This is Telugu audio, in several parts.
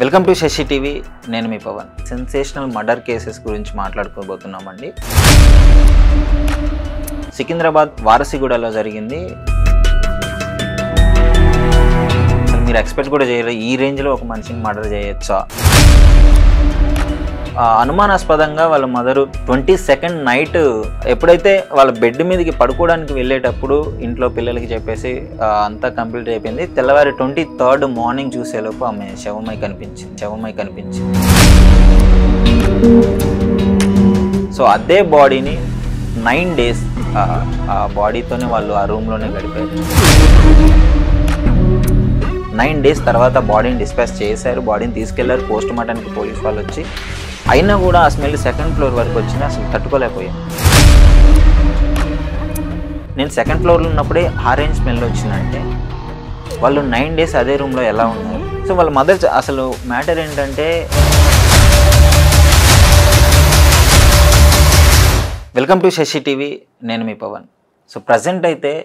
Welcome to Sashi TV. నేను మీ పవన్. సెన్సేషనల్ మర్డర్ కేసెస్ గురించి మాట్లాడుకోబోతున్నామండి. సికింద్రాబాద్ వారసిగూడలో జరిగింది. అసలు మీరు ఎక్స్పెక్ట్ కూడా చేయరు, ఈ రేంజ్లో ఒక మనిషిని మర్డర్ చేయొచ్చా. అనుమానాస్పదంగా వాళ్ళ మదరు 22nd నైట్ ఎప్పుడైతే వాళ్ళ బెడ్ మీదకి పడుకోవడానికి వెళ్ళేటప్పుడు ఇంట్లో పిల్లలకి చెప్పేసి అంతా కంప్లీట్ అయిపోయింది. తెల్లవారి 23rd మార్నింగ్ చూసేలోపు ఆమె శవమై కనిపించింది. సో అదే బాడీని 9 days ఆ బాడీతోనే వాళ్ళు ఆ రూమ్లోనే గడిపారు. 9 days తర్వాత బాడీని డిస్పాచ్ చేశారు. బాడీని తీసుకెళ్లారు పోస్ట్ మార్టానికి పోలీస్ వాళ్ళు వచ్చి. అయినా కూడా ఆ స్మెల్ 2nd floor వరకు వచ్చింది. అసలు తట్టుకోలేకపోయాను. నేను 2nd floorలో ఉన్నప్పుడే ఆరెంజ్ స్మెల్ వచ్చిందంటే వాళ్ళు 9 days అదే రూమ్లో ఎలా ఉన్నారు. సో వాళ్ళ మదర్ అసలు మ్యాటర్ ఏంటంటే, వెల్కమ్ టు శశి టీవీ. నేను మీ పవన్. సో ప్రజెంట్ అయితే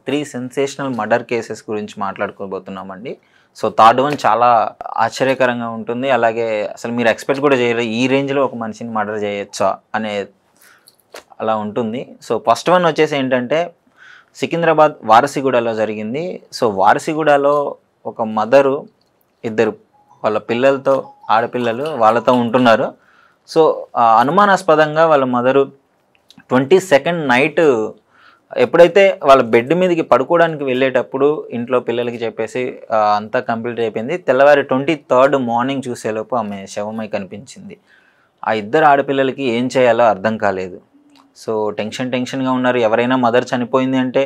త్రీ సెన్సేషనల్ మర్డర్ కేసెస్ గురించి మాట్లాడుకోబోతున్నామండి. సో 3rd one చాలా ఆశ్చర్యకరంగా ఉంటుంది. అలాగే అసలు మీరు ఎక్స్పెక్ట్ కూడా చేయరు, ఈ రేంజ్లో ఒక మనిషిని మర్డర్ చేయొచ్చా అనే అలా ఉంటుంది. సో ఫస్ట్ వన్ వచ్చేసి ఏంటంటే, సికింద్రాబాద్ వారసిగూడలో జరిగింది. సో వారసిగూడలో ఒక మదరు, ఇద్దరు వాళ్ళ పిల్లలతో, ఆడపిల్లలు వాళ్ళతో ఉంటున్నారు. సో అనుమానాస్పదంగా వాళ్ళ మదరు 22nd నైట్ ఎప్పుడైతే వాళ్ళ బెడ్ మీదకి పడుకోవడానికి వెళ్ళేటప్పుడు ఇంట్లో పిల్లలకి చెప్పేసి అంతా కంప్లీట్ అయిపోయింది. తెల్లవారి 23rd మార్నింగ్ చూసేలోపు ఆమె శవమై కనిపించింది. ఆ ఇద్దరు ఆడపిల్లలకి ఏం చేయాలో అర్థం కాలేదు. సో టెన్షన్గా ఉన్నారు. ఎవరైనా మదర్ చనిపోయింది అంటే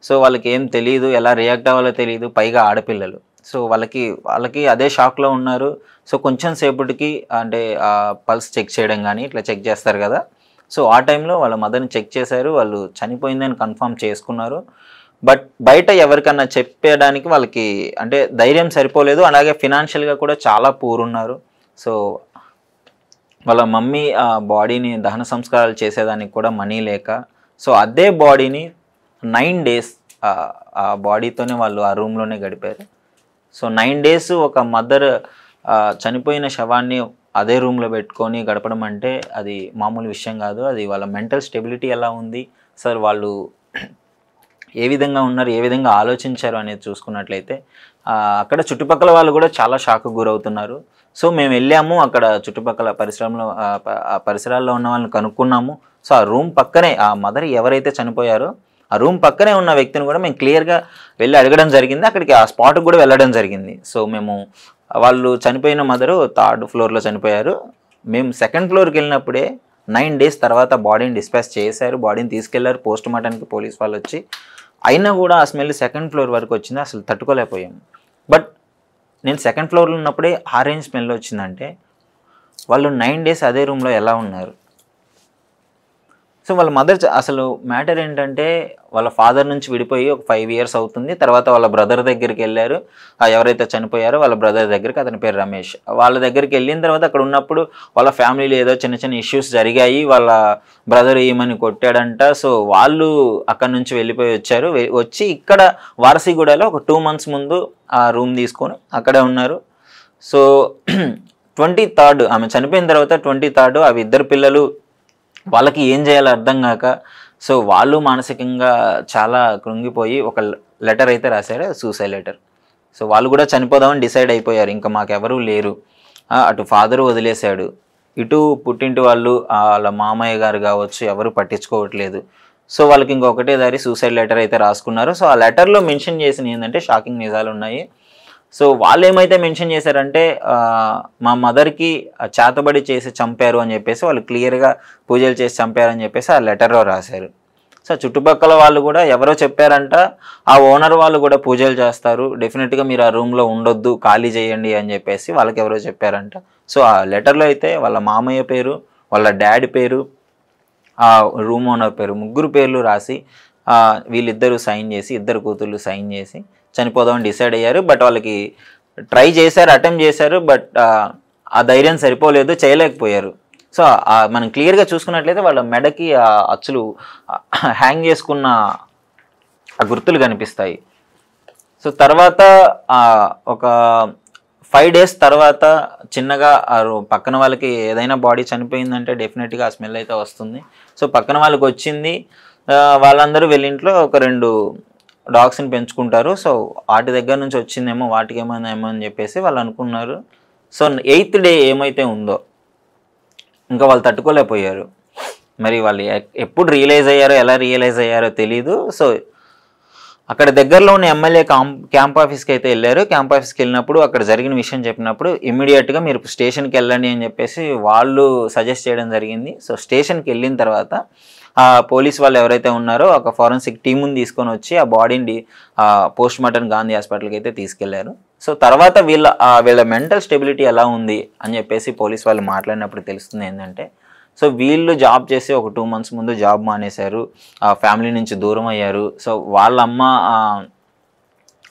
సో వాళ్ళకి ఏం తెలియదు, ఎలా రియాక్ట్ అవ్వాలో తెలియదు. పైగా ఆడపిల్లలు. సో వాళ్ళకి అదే షాక్లో ఉన్నారు. సో కొంచెం సేపటికి అంటే పల్స్ చెక్ చేయడం కానీ ఇట్లా చెక్ చేస్తారు కదా. సో ఆ టైంలో వాళ్ళ మదర్ని చెక్ చేశారు. వాళ్ళు చనిపోయిందని కన్ఫర్మ్ చేసుకున్నారు. బట్ బయట ఎవరికన్నా చెప్పడానికి వాళ్ళకి అంటే ధైర్యం సరిపోలేదు. అలాగే ఫినాన్షియల్గా కూడా చాలా పూర్ ఉన్నారు. సో వాళ్ళ మమ్మీ ఆ బాడీని దహన సంస్కారాలు చేసేదానికి కూడా మనీ లేక, సో అదే బాడీని 9 days ఆ బాడీతోనే వాళ్ళు ఆ రూమ్లోనే గడిపారు. సో 9 days ఒక మదర్ చనిపోయిన శవాన్ని అదే రూమ్లో పెట్టుకొని గడపడం అంటే అది మామూలు విషయం కాదు. అది వాళ్ళ మెంటల్ స్టెబిలిటీ ఎలా ఉంది, సార్ వాళ్ళు ఏ విధంగా ఉన్నారు, ఏ విధంగా ఆలోచించారు అనేది చూసుకున్నట్లయితే అక్కడ చుట్టుపక్కల వాళ్ళు కూడా చాలా షాక్కు గురవుతున్నారు. సో మేము వెళ్ళాము, అక్కడ చుట్టుపక్కల పరిసరాల్లో ఉన్న వాళ్ళని కనుక్కున్నాము. సో ఆ రూమ్ పక్కనే ఆ మదర్ ఎవరైతే చనిపోయారో ఆ రూమ్ పక్కనే ఉన్న వ్యక్తిని కూడా మేము క్లియర్గా వెళ్ళి అడగడం జరిగింది. అక్కడికి ఆ స్పాట్కి కూడా వెళ్ళడం జరిగింది. సో మేము వాళ్ళు చనిపోయిన మదరు 3rd floorలో చనిపోయారు. మేము 2nd floorకి వెళ్ళినప్పుడే 9 days తర్వాత బాడీని డిస్పాచ్ చేశారు. బాడీని తీసుకెళ్లారు పోస్ట్ మార్టానికి పోలీస్ వాళ్ళు వచ్చి. అయినా కూడా ఆ స్మెల్ 2nd floor వరకు వచ్చింది. అసలు తట్టుకోలేకపోయాము. బట్ నేను 2nd floorలో ఉన్నప్పుడే ఆరెంజ్ స్మెల్ వచ్చిందంటే వాళ్ళు 9 days అదే రూమ్లో ఎలా ఉన్నారు. సో వాళ్ళ మదర్ అసలు మ్యాటర్ ఏంటంటే, వాళ్ళ ఫాదర్ నుంచి విడిపోయి ఒక 5 years అవుతుంది. తర్వాత వాళ్ళ బ్రదర్ దగ్గరికి వెళ్ళారు. ఎవరైతే చనిపోయారో వాళ్ళ బ్రదర్ దగ్గరికి, అతని పేరు రమేష్, వాళ్ళ దగ్గరికి వెళ్ళిన తర్వాత అక్కడ ఉన్నప్పుడు వాళ్ళ ఫ్యామిలీలో ఏదో చిన్న ఇష్యూస్ జరిగాయి. వాళ్ళ బ్రదర్ ఏమని కొట్టాడంట. సో వాళ్ళు అక్కడ నుంచి వెళ్ళిపోయి వచ్చారు. వచ్చి ఇక్కడ వారసిగూడలో ఒక 2 months ముందు ఆ రూమ్ తీసుకొని అక్కడే ఉన్నారు. సో 23rd ఆమె చనిపోయిన తర్వాత 23rd అవి ఇద్దరు పిల్లలు, వాళ్ళకి ఏం చేయాలో అర్థం కాక సో వాళ్ళు మానసికంగా చాలా కృంగిపోయి ఒక లెటర్ అయితే రాశారు, సూసైడ్ లెటర్. సో వాళ్ళు కూడా చనిపోదామని డిసైడ్ అయిపోయారు. ఇంకా మాకెవరూ లేరు, అటు ఫాదరు వదిలేశాడు, ఇటు పుట్టింటి వాళ్ళు వాళ్ళ మామయ్య గారు కావచ్చు ఎవరు పట్టించుకోవట్లేదు. సో వాళ్ళకి ఇంకొకటే దారి సూసైడ్ లెటర్ అయితే రాసుకున్నారు. సో ఆ లెటర్లో మెన్షన్ చేసిన ఏంటంటే షాకింగ్ నిజాలు ఉన్నాయి. సో వాళ్ళు ఏమైతే మెన్షన్ చేశారంటే మా మదర్కి చేతబడి చేసి చంపారు అని చెప్పేసి, వాళ్ళు క్లియర్గా పూజలు చేసి చంపారని చెప్పేసి ఆ లెటర్లో రాశారు. సో చుట్టుపక్కల వాళ్ళు కూడా ఎవరో చెప్పారంట, ఆ ఓనర్ వాళ్ళు కూడా పూజలు చేస్తారు, డెఫినెట్గా మీరు ఆ రూమ్లో ఉండొద్దు, ఖాళీ చేయండి అని చెప్పేసి వాళ్ళకి ఎవరో చెప్పారంట. సో ఆ లెటర్లో అయితే వాళ్ళ మామయ్య పేరు, వాళ్ళ డాడీ పేరు, ఆ రూమ్ ఓనర్ పేరు, ముగ్గురు పేర్లు రాసి వీళ్ళిద్దరూ సైన్ చేసి, ఇద్దరు కూతుళ్ళు సైన్ చేసి చనిపోదామని డిసైడ్ అయ్యారు. బట్ వాళ్ళకి ట్రై చేశారు, అటెంప్ట్ చేశారు. బట్ ఆ ధైర్యం సరిపోలేదు, చేయలేకపోయారు. సో మనం క్లియర్గా చూసుకున్నట్లయితే వాళ్ళ మెడకి ఆ అచ్చులు హ్యాంగ్ చేసుకున్న ఆ గుర్తులు కనిపిస్తాయి. సో తర్వాత ఒక 5 డేస్ తర్వాత చిన్నగా పక్కన వాళ్ళకి ఏదైనా బాడీ చనిపోయిందంటే డెఫినెట్గా ఆ స్మెల్ అయితే వస్తుంది. సో పక్కన వాళ్ళకి వచ్చింది. వాళ్ళందరూ వెళ్ళింట్లో ఒక 2 డాగ్స్ని పెంచుకుంటారు. సో వాటి దగ్గర నుంచి వచ్చిందేమో, వాటికి ఏమో అని చెప్పేసి వాళ్ళు అనుకున్నారు. సో 8th డే ఏమైతే ఉందో ఇంకా వాళ్ళు తట్టుకోలేకపోయారు. మరి వాళ్ళు ఎప్పుడు రియలైజ్ అయ్యారో, ఎలా రియలైజ్ అయ్యారో తెలీదు. సో అక్కడ దగ్గరలో ఉన్న ఎమ్మెల్యే క్యాంప్ ఆఫీస్కి అయితే వెళ్ళారు. క్యాంప్ ఆఫీస్కి వెళ్ళినప్పుడు అక్కడ జరిగిన విషయం చెప్పినప్పుడు ఇమ్మీడియట్గా మీరు స్టేషన్కి వెళ్ళండి అని చెప్పేసి వాళ్ళు సజెస్ట్ చేయడం జరిగింది. సో స్టేషన్కి వెళ్ళిన తర్వాత పోలీస్ వాళ్ళు ఎవరైతే ఉన్నారో ఒక ఫారెన్సిక్ టీముని తీసుకొని వచ్చి ఆ బాడీని పోస్ట్ మార్టం గాంధీ హాస్పిటల్కి అయితే తీసుకెళ్లారు. సో తర్వాత వీళ్ళ మెంటల్ స్టెబిలిటీ ఎలా ఉంది అని చెప్పేసి పోలీస్ వాళ్ళు మాట్లాడినప్పుడు తెలుస్తుంది ఏంటంటే, సో వీళ్ళు జాబ్ చేసి ఒక 2 months ముందు జాబ్ మానేశారు, ఫ్యామిలీ నుంచి దూరం అయ్యారు. సో వాళ్ళమ్మ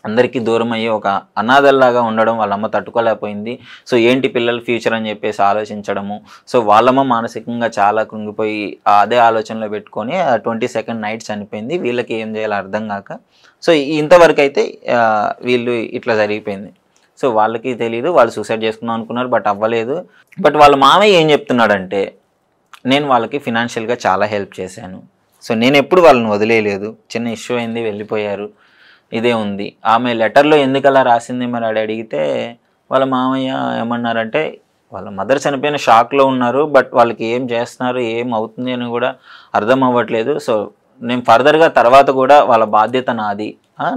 అందరికీ దూరం అయ్యి ఒక అనాథల్లాగా ఉండడం వాళ్ళమ్మ తట్టుకోలేకపోయింది. సో ఏంటి పిల్లల ఫ్యూచర్ అని చెప్పేసి ఆలోచించడము. సో వాళ్ళమ్మ మానసికంగా చాలా కృంగిపోయి అదే ఆలోచనలో పెట్టుకొని 22nd నైట్ చనిపోయింది. వీళ్ళకి ఏం చేయాలో అర్థం కాక సో ఇంతవరకు అయితే వీళ్ళు ఇట్లా జరిగిపోయింది. సో వాళ్ళకి తెలియదు, వాళ్ళు సూసైడ్ చేసుకుందాం అనుకున్నారు, బట్ అవ్వలేదు. బట్ వాళ్ళ మామయ్య ఏం చెప్తున్నాడంటే, నేను వాళ్ళకి ఫినాన్షియల్గా చాలా హెల్ప్ చేశాను. సో నేను ఎప్పుడు వాళ్ళని వదిలేయలేదు. చిన్న ఇష్యూ అయింది, వెళ్ళిపోయారు, ఇదే ఉంది. ఆమె లెటర్లో ఎందుకు అలా రాసింది మరి అడిగితే వాళ్ళ మామయ్య ఏమన్నారంటే, వాళ్ళ మదర్ చనిపోయిన షాక్లో ఉన్నారు, బట్ వాళ్ళకి ఏం చేస్తున్నారు, ఏం అవుతుంది అని కూడా అర్థం అవ్వట్లేదు. సో నేను ఫర్దర్గా తర్వాత కూడా వాళ్ళ బాధ్యత నాది,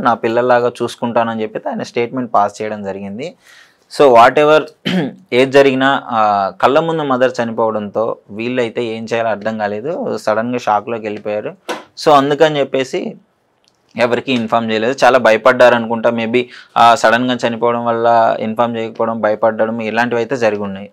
నా పిల్లల్లాగా చూసుకుంటానని చెప్పి ఆయన స్టేట్మెంట్ పాస్ చేయడం జరిగింది. సో వాట్ ఎవర్ ఏది జరిగినా కళ్ళ ముందు మదర్ చనిపోవడంతో వీళ్ళైతే ఏం చేయాలో అర్థం కాలేదు, సడన్గా షాక్లోకి వెళ్ళిపోయారు. సో అందుకని చెప్పేసి ఎవరికి ఇన్ఫామ్ చేయలేదు, చాలా భయపడ్డారు అనుకుంటా. మేబీ సడన్గా చనిపోవడం వల్ల ఇన్ఫామ్ చేయకపోవడం, భయపడడం ఇలాంటివి అయితే జరిగి ఉన్నాయి.